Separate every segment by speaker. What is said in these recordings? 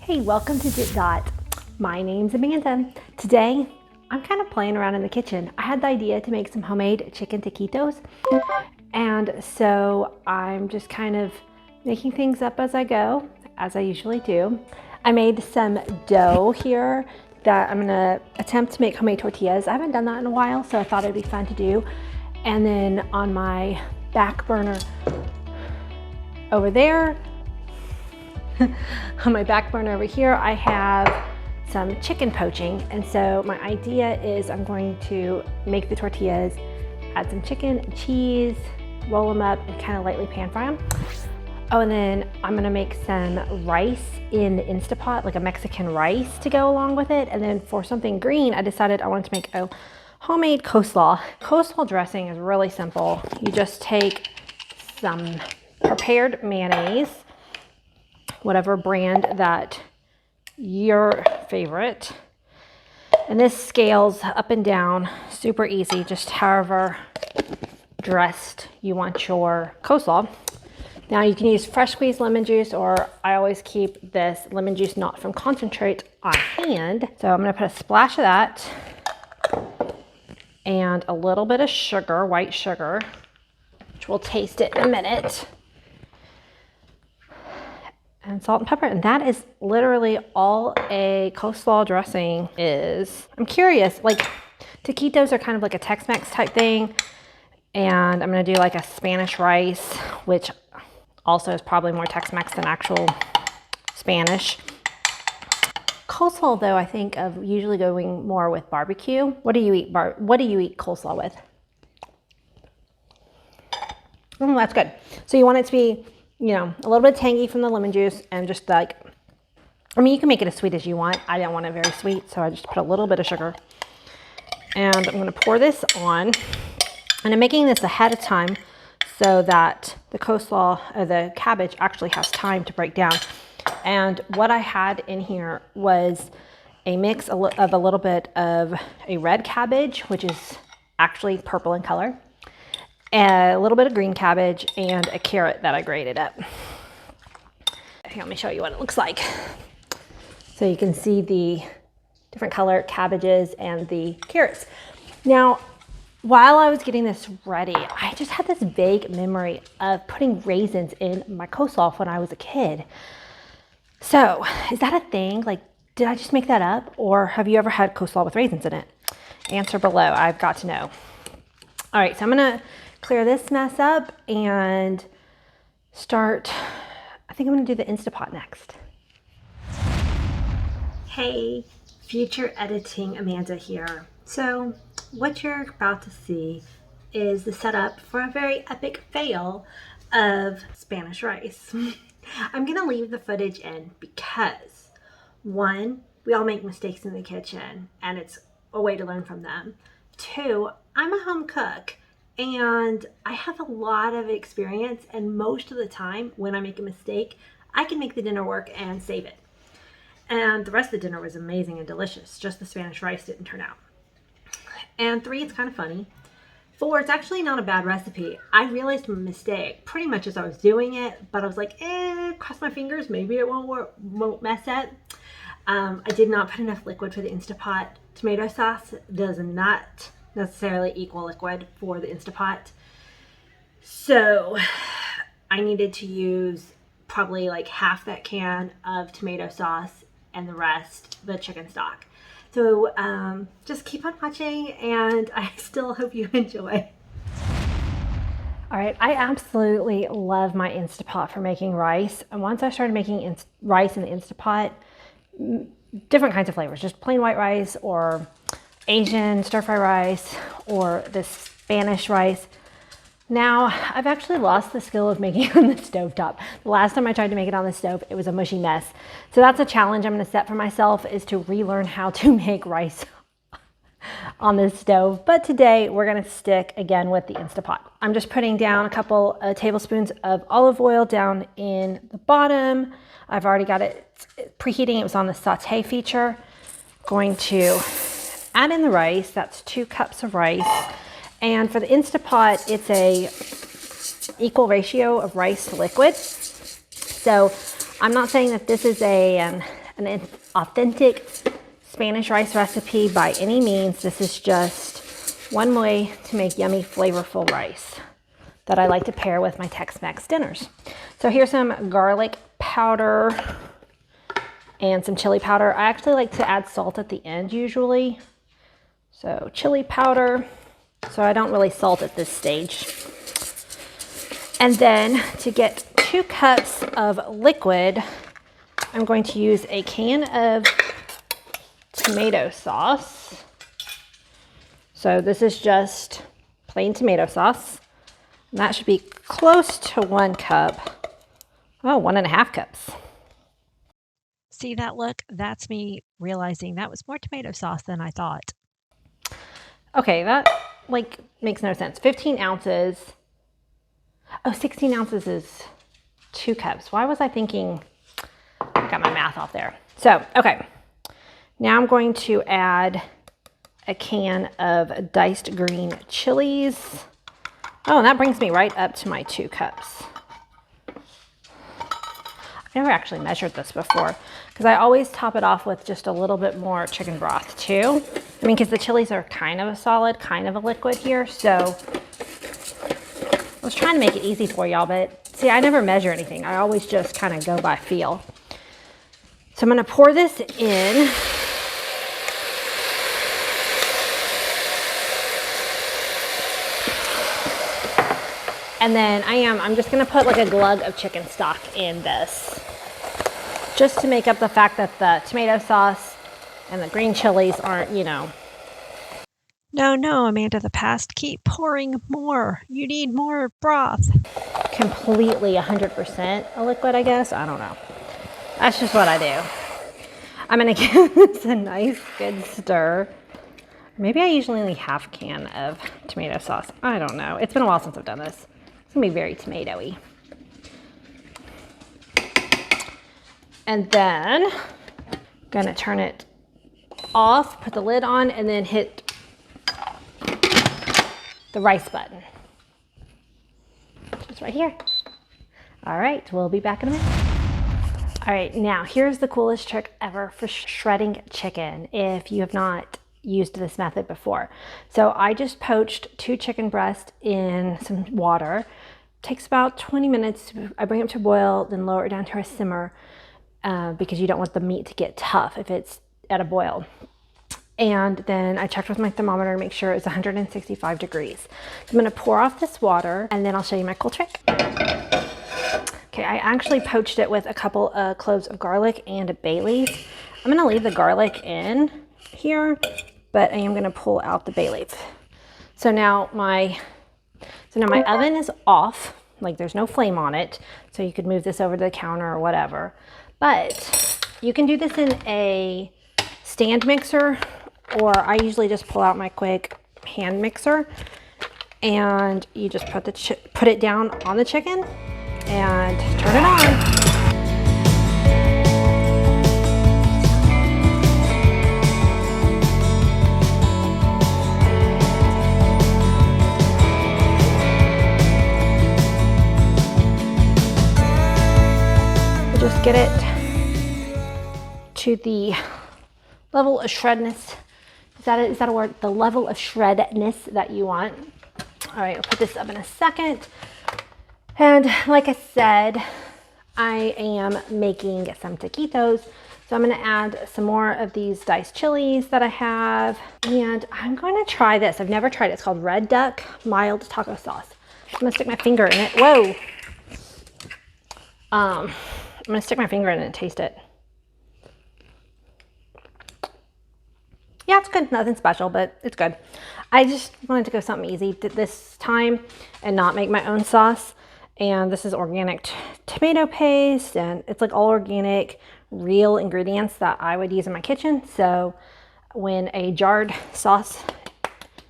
Speaker 1: Hey, welcome to DittDott. My name's Amanda. Today, I'm kind of playing around in the kitchen. I had the idea to make some homemade chicken taquitos, and so I'm just kind of making things up as I go, as I usually do. I made some dough here that I'm gonna attempt to make homemade tortillas. I haven't done that in a while, so I thought it'd be fun to do. And then on my back burner over there, on my back burner over here, I have some chicken poaching. And so my idea is I'm going to make the tortillas, add some chicken, cheese, roll them up, and kind of lightly pan fry them. Oh, and then I'm gonna make some rice in the Instapot, like a Mexican rice to go along with it. And then for something green, I decided I wanted to make a homemade coleslaw. Coleslaw dressing is really simple. You just take some prepared mayonnaise, whatever brand that your favorite. And this scales up and down, super easy, just however dressed you want your coleslaw. Now you can use fresh squeezed lemon juice, or I always keep this lemon juice not from concentrate on hand. So I'm gonna put a splash of that and a little bit of sugar, white sugar, which we'll taste it in a minute. And salt and pepper, and that is literally all a coleslaw dressing is. I'm curious, like taquitos are kind of like a Tex-Mex type thing, and I'm gonna do like a Spanish rice, which also is probably more Tex-Mex than actual Spanish. Coleslaw, though, I think of usually going more with barbecue. What do you eat? What do you eat coleslaw with? Oh, that's good. So you want it to be, you know, a little bit tangy from the lemon juice, and just like, I mean, you can make it as sweet as you want. I don't want it very sweet, so I just put a little bit of sugar. And I'm gonna pour this on. And I'm making this ahead of time so that the coleslaw, or the cabbage, actually has time to break down. And what I had in here was a mix of a little bit of a red cabbage, which is actually purple in color, a little bit of green cabbage, and a carrot that I grated up. Here, let me show you what it looks like. So you can see the different color cabbages and the carrots. Now, while I was getting this ready, I just had this vague memory of putting raisins in my coleslaw when I was a kid. So is that a thing? Like, did I just make that up? Or have you ever had coleslaw with raisins in it? Answer below, I've got to know. All right, so I'm gonna clear this mess up and start, I think I'm gonna do the Instapot next. Hey, future editing Amanda here. So what you're about to see is the setup for a very epic fail of Spanish rice. I'm gonna leave the footage in because, one, we all make mistakes in the kitchen and it's a way to learn from them. Two, I'm a home cook and I have a lot of experience, and most of the time when I make a mistake, I can make the dinner work and save it. And the rest of the dinner was amazing and delicious, just the Spanish rice didn't turn out. And three, it's kind of funny. Four, it's actually not a bad recipe. I realized my mistake pretty much as I was doing it, but I was like, cross my fingers, maybe it won't mess up. I did not put enough liquid for the Instapot. Tomato sauce does not necessarily equal liquid for the Instapot. So I needed to use probably like half that can of tomato sauce and the rest the chicken stock. So just keep on watching, and I still hope you enjoy. All right, I absolutely love my Instapot for making rice. And once I started making rice in the Instapot, different kinds of flavors, just plain white rice or Asian stir-fry rice or this Spanish rice. Now, I've actually lost the skill of making it on the stovetop. The last time I tried to make it on the stove, it was a mushy mess. So that's a challenge I'm gonna set for myself, is to relearn how to make rice on the stove. But today, we're gonna stick again with the Instapot. I'm just putting down a couple tablespoons of olive oil down in the bottom. I've already got it preheating. It was on the saute feature. Going to add in the rice. That's 2 cups of rice. And for the Instapot, it's a equal ratio of rice to liquid. So I'm not saying that this is an an authentic Spanish rice recipe by any means. This is just one way to make yummy, flavorful rice that I like to pair with my Tex-Mex dinners. So here's some garlic powder and some chili powder. I actually like to add salt at the end usually. So chili powder, so I don't really salt at this stage. And then to get 2 cups of liquid, I'm going to use a can of tomato sauce. So this is just plain tomato sauce. And that should be close to 1 cup. Oh, 1.5 cups.
Speaker 2: See that look? That's me realizing that was more tomato sauce than I thought.
Speaker 1: Okay, that like makes no sense. 15 ounces. Oh, 16 ounces is 2 cups. Why was I thinking? I got my math off there. So, okay. Now I'm going to add a can of diced green chilies. Oh, and that brings me right up to my 2 cups. I've never actually measured this before because I always top it off with just a little bit more chicken broth too. I mean, because the chilies are kind of a solid, kind of a liquid here. So I was trying to make it easy for y'all, but see, I never measure anything. I always just kind of go by feel. So I'm going to pour this in. And then I'm just gonna put like a glug of chicken stock in this, just to make up the fact that the tomato sauce and the green chilies aren't, you know.
Speaker 2: No, Amanda, the past. Keep pouring more. You need more broth.
Speaker 1: Completely 100% a liquid, I guess. I don't know. That's just what I do. I'm gonna give this a nice good stir. Maybe I usually only half a can of tomato sauce. I don't know. It's been a while since I've done this. It's gonna be very tomatoey. And then I'm gonna turn it off, put the lid on, and then hit the rice button. Just right here. All right, we'll be back in a minute. All right, now here's the coolest trick ever for shredding chicken if you have not used this method before. So I just poached 2 chicken breasts in some water. Takes about 20 minutes. I bring it to a boil, then lower it down to a simmer because you don't want the meat to get tough if it's at a boil. And then I checked with my thermometer to make sure it's 165 degrees. So I'm gonna pour off this water and then I'll show you my cool trick. Okay, I actually poached it with a couple of cloves of garlic and a bay leaf. I'm gonna leave the garlic in here, but I am gonna pull out the bay leaf. So now my oven is off, like there's no flame on it, so you could move this over to the counter or whatever. But you can do this in a stand mixer, or I usually just pull out my quick hand mixer and you just put it down on the chicken and turn it on. Just get it to the level of shredness. Is that a word? The level of shredness that you want. All right, I'll put this up in a second. And like I said, I am making some taquitos. So I'm gonna add some more of these diced chilies that I have. And I'm gonna try this. I've never tried it. It's called Red Duck Mild Taco Sauce. I'm gonna stick my finger in it. Whoa. I'm gonna stick my finger in it and taste it. Yeah, it's good. Nothing special, but it's good. I just wanted to go something easy this time and not make my own sauce. And this is organic tomato paste, and it's like all organic, real ingredients that I would use in my kitchen. So when a jarred sauce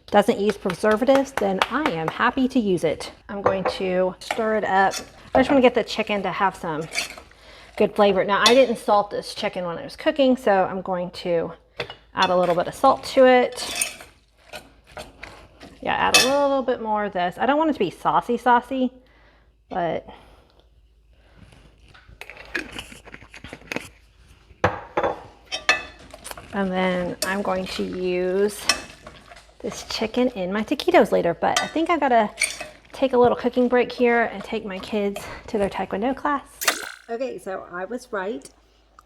Speaker 1: doesn't use preservatives, then I am happy to use it. I'm going to stir it up. I just want to get the chicken to have some good flavor. Now, I didn't salt this chicken when I was cooking, so I'm going to add a little bit of salt to it. Yeah, add a little bit more of this. I don't want it to be saucy, but And then I'm going to use this chicken in my taquitos later, but I think I gotta take a little cooking break here and take my kids to their Taekwondo class. Okay, so I was right.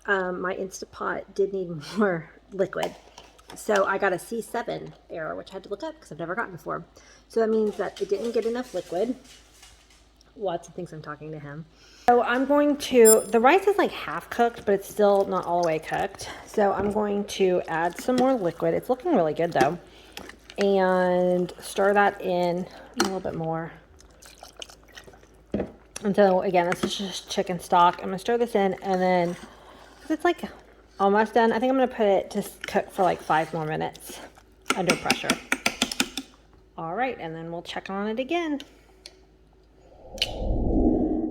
Speaker 1: My Instant Pot did need more liquid. So I got a C7 error, which I had to look up because I've never gotten before. So that means that it didn't get enough liquid. Watson thinks I'm talking to him. So I'm going to, the rice is like half cooked, but it's still not all the way cooked. So I'm going to add some more liquid. It's looking really good though. And stir that in a little bit more. And so again, this is just chicken stock. I'm gonna stir this in, and then it's like almost done. I think I'm gonna put it to cook for like 5 more minutes under pressure. All right, and then we'll check on it again.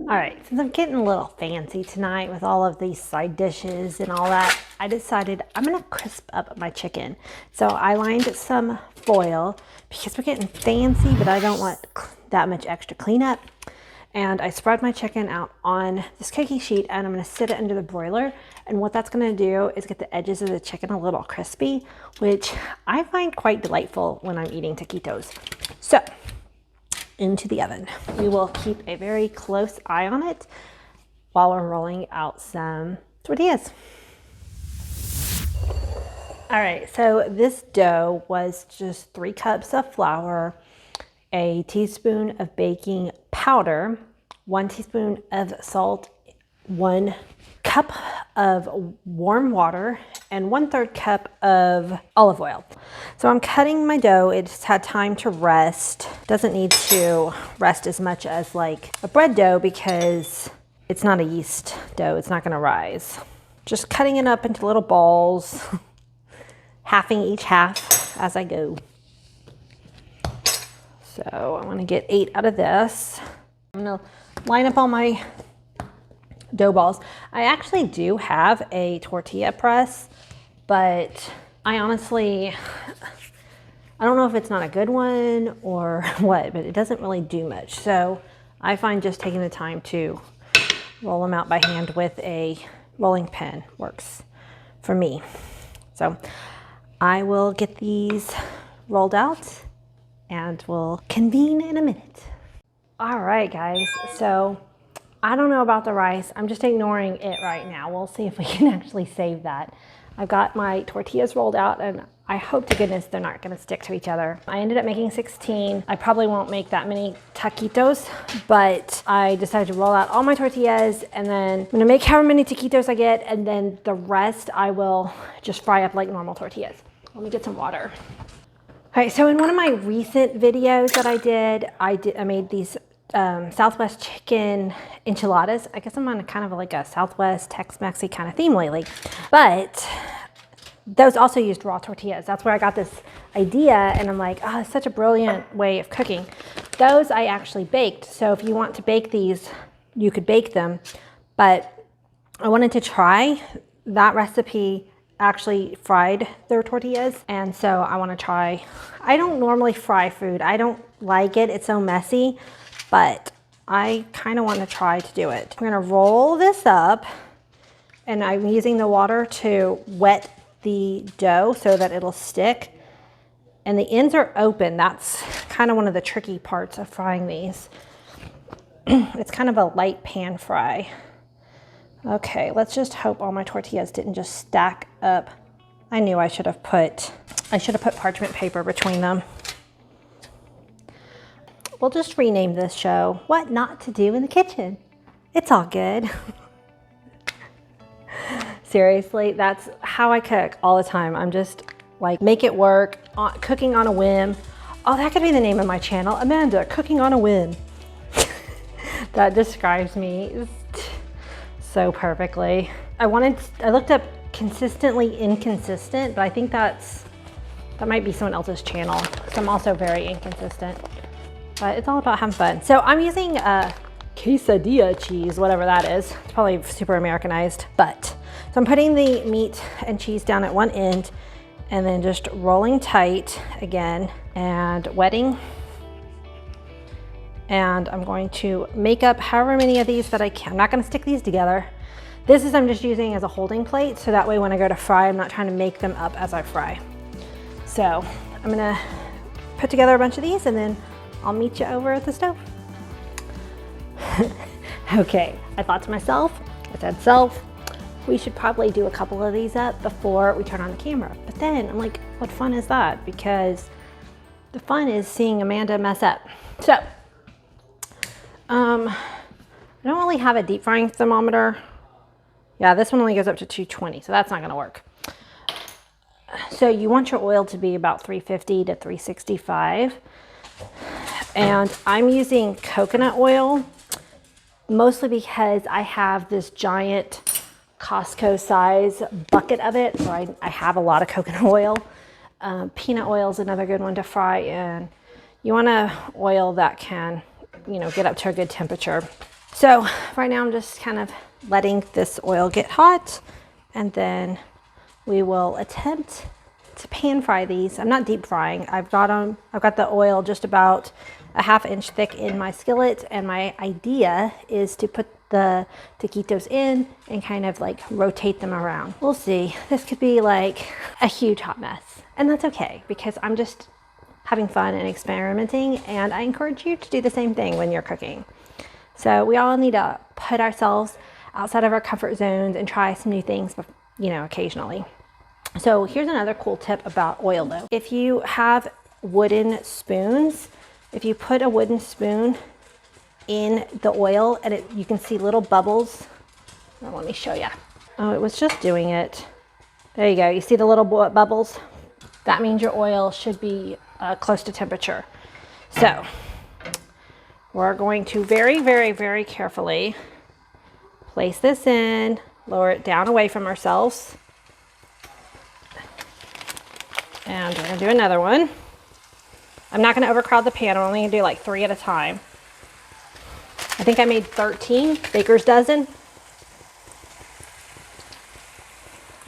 Speaker 1: All right, since I'm getting a little fancy tonight with all of these side dishes and all that, I decided I'm gonna crisp up my chicken. So I lined some foil because we're getting fancy, but I don't want that much extra cleanup. And I spread my chicken out on this cookie sheet, and I'm gonna sit it under the broiler. And what that's gonna do is get the edges of the chicken a little crispy, which I find quite delightful when I'm eating taquitos. So, into the oven. We will keep a very close eye on it while we're rolling out some tortillas. All right, so this dough was just 3 cups of flour, a teaspoon of baking powder, 1 teaspoon of salt, 1 cup of warm water, and 1/3 cup of olive oil. So I'm cutting my dough. It's had time to rest. Doesn't need to rest as much as like a bread dough because it's not a yeast dough. It's not gonna rise. Just cutting it up into little balls, halving each half as I go. So I'm gonna get 8 out of this. I'm gonna line up all my dough balls. I actually do have a tortilla press, but I honestly, I don't know if it's not a good one or what, but it doesn't really do much. So I find just taking the time to roll them out by hand with a rolling pin works for me. So I will get these rolled out and we'll convene in a minute. All right, guys, so I don't know about the rice. I'm just ignoring it right now. We'll see if we can actually save that. I've got my tortillas rolled out, and I hope to goodness they're not gonna stick to each other. I ended up making 16. I probably won't make that many taquitos, but I decided to roll out all my tortillas, and then I'm gonna make however many taquitos I get, and then the rest I will just fry up like normal tortillas. Let me get some water. All right, so in one of my recent videos that I made these Southwest chicken enchiladas. I guess I'm on kind of like a Southwest Tex-Mexy kind of theme lately, but those also used raw tortillas. That's where I got this idea, and I'm like, oh, it's such a brilliant way of cooking. Those I actually baked, so if you want to bake these, you could bake them, but I wanted to try that recipe actually fried their tortillas, and so I want to try. I don't normally fry food. I don't like it. It's so messy. But I kind of want to try to do it. I'm gonna roll this up, and I'm using the water to wet the dough so that it'll stick. And the ends are open. That's kind of one of the tricky parts of frying these. It's kind of a light pan fry. Okay, let's just hope all my tortillas didn't just stack up. I knew I should have put parchment paper between them. We'll just rename this show, What Not to Do in the Kitchen. It's all good. Seriously, that's how I cook all the time. I'm just like, make it work, cooking on a whim. Oh, that could be the name of my channel, Amanda, Cooking on a Whim. That describes me so perfectly. I looked up consistently inconsistent, but I think that might be someone else's channel, because I'm also very inconsistent. But it's all about having fun. So I'm using quesadilla cheese, whatever that is. It's probably super Americanized, but. So I'm putting the meat and cheese down at one end, and then just rolling tight again and wetting. And I'm going to make up however many of these that I can. I'm not gonna stick these together. This is I'm just using as a holding plate, so that way when I go to fry, I'm not trying to make them up as I fry. So I'm gonna put together a bunch of these and then I'll meet you over at the stove. Okay, I thought to myself, I said, self, we should probably do a couple of these up before we turn on the camera. But then I'm like, what fun is that? Because the fun is seeing Amanda mess up. So, I don't really have a deep frying thermometer. Yeah, this one only goes up to 220, so that's not gonna work. So you want your oil to be about 350 to 365. And I'm using coconut oil, mostly because I have this giant Costco size bucket of it, so I have a lot of coconut oil. Peanut oil is another good one to fry in. You want an oil that can, you know, get up to a good temperature. So right now I'm just kind of letting this oil get hot, and then we will attempt to pan fry these. I'm not deep frying. I've got the oil just about a ½ inch thick in my skillet, and my idea is to put the taquitos in and kind of like rotate them around. We'll see. This could be like a huge hot mess, and that's okay because I'm just having fun and experimenting, and I encourage you to do the same thing when you're cooking. So we all need to put ourselves outside of our comfort zones and try some new things, you know, occasionally. So here's another cool tip about oil though. If you have wooden spoons, if you put a wooden spoon in the oil and you can see little bubbles. Oh, let me show you. Oh, it was just doing it. There you go. You see the little bubbles? That means your oil should be close to temperature. So we're going to very, very, very carefully place this in, lower it down away from ourselves. And we're gonna do another one. I'm not gonna overcrowd the pan. I'm only gonna do like 3 at a time. I think I made 13 baker's dozen.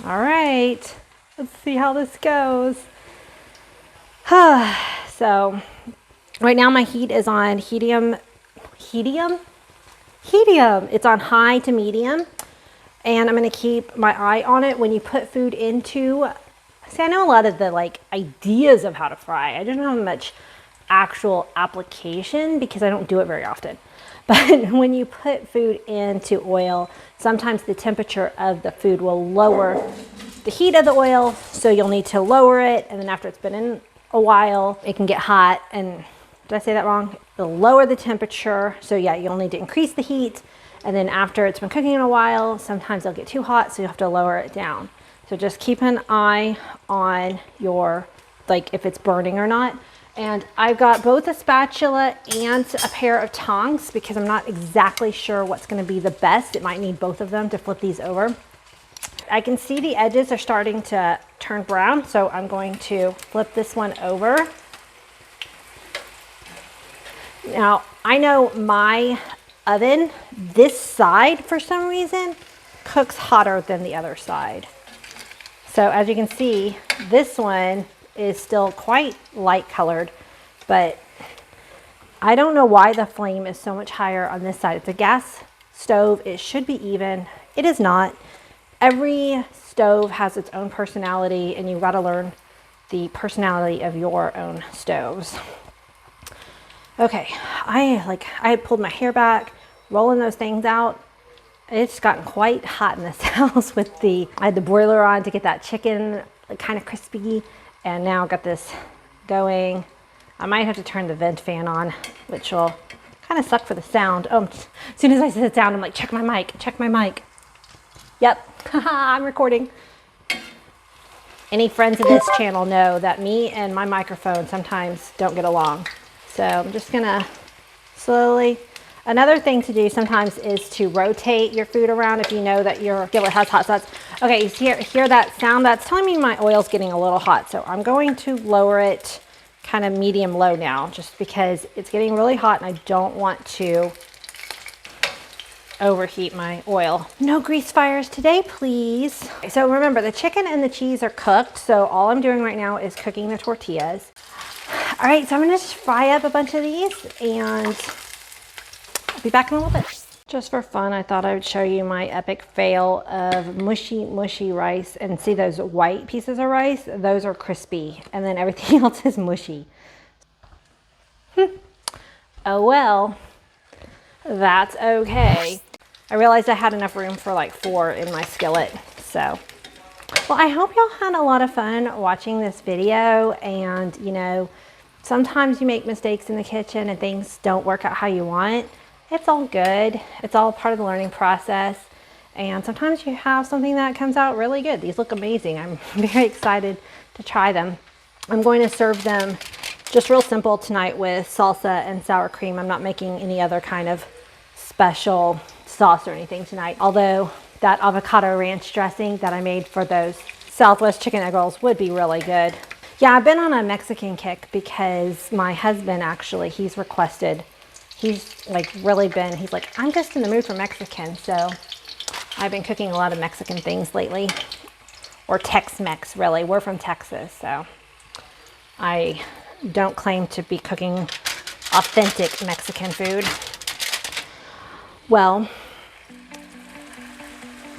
Speaker 1: All right, let's see how this goes. So right now my heat is on helium. It's on high to medium, and I'm gonna keep my eye on it. When you put food into, see, I know a lot of the like ideas of how to fry. I don't have much actual application because I don't do it very often. But when you put food into oil, sometimes the temperature of the food will lower the heat of the oil, so you'll need to lower it, and then after it's been in a while, it can get hot, and did I say that wrong? It'll lower the temperature, so yeah, you'll need to increase the heat, and then after it's been cooking in a while, sometimes it'll get too hot, so you have to lower it down. So just keep an eye on your, like, if it's burning or not. And I've got both a spatula and a pair of tongs because I'm not exactly sure what's gonna be the best. It might need both of them to flip these over. I can see the edges are starting to turn brown, so I'm going to flip this one over. Now, I know my oven, this side, for some reason, cooks hotter than the other side. So as you can see, this one is still quite light colored, but I don't know why the flame is so much higher on this side. It's a gas stove. It should be even. It is not. Every stove has its own personality, and you've got to learn the personality of your own stoves. Okay, I had pulled my hair back, rolling those things out. It's gotten quite hot in this house with I had the broiler on to get that chicken kind of crispy, and now I've got this going. I might have to turn the vent fan on, which will kind of suck for the sound. Oh, as soon as I said sound, I'm like, check my mic. Yep, I'm recording. Any friends of this channel know that me and my microphone sometimes don't get along. So I'm just gonna slowly. Another thing to do sometimes is to rotate your food around if you know that your skillet has hot spots. Okay, you hear that sound? That's telling me my oil's getting a little hot. So I'm going to lower it kind of medium low now, just because it's getting really hot and I don't want to overheat my oil. No grease fires today, please. So remember, the chicken and the cheese are cooked. So all I'm doing right now is cooking the tortillas. All right, so I'm gonna just fry up a bunch of these and I'll be back in a little bit. Just for fun, I thought I would show you my epic fail of mushy rice. And see those white pieces of rice? Those are crispy. And then everything else is mushy. Oh well, that's okay. I realized I had enough room for like 4 in my skillet, so. Well, I hope y'all had a lot of fun watching this video, and you know, sometimes you make mistakes in the kitchen and things don't work out how you want. It's all good. It's all part of the learning process, and sometimes you have something that comes out really good. These look amazing. I'm very excited to try them. I'm going to serve them just real simple tonight with salsa and sour cream. I'm not making any other kind of special sauce or anything tonight, although that avocado ranch dressing that I made for those Southwest chicken egg rolls would be really good. Yeah, I've been on a Mexican kick because my husband actually, he's requested, he's like he's like, I'm just in the mood for Mexican. So I've been cooking a lot of Mexican things lately, or Tex-Mex really. We're from Texas, so I don't claim to be cooking authentic Mexican food. Well,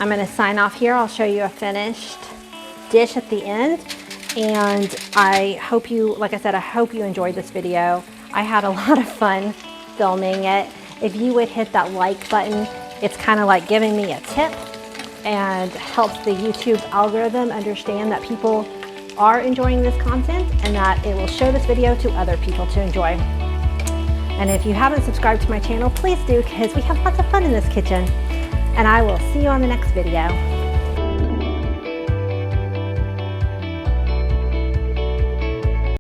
Speaker 1: I'm going to sign off here. I'll show you a finished dish at the end. And I hope you, like I said, I hope you enjoyed this video. I had a lot of fun filming it. If you would hit that like button, it's kind of like giving me a tip and helps the YouTube algorithm understand that people are enjoying this content and that it will show this video to other people to enjoy. And if you haven't subscribed to my channel, please do, because we have lots of fun in this kitchen. And I will see you on the next video.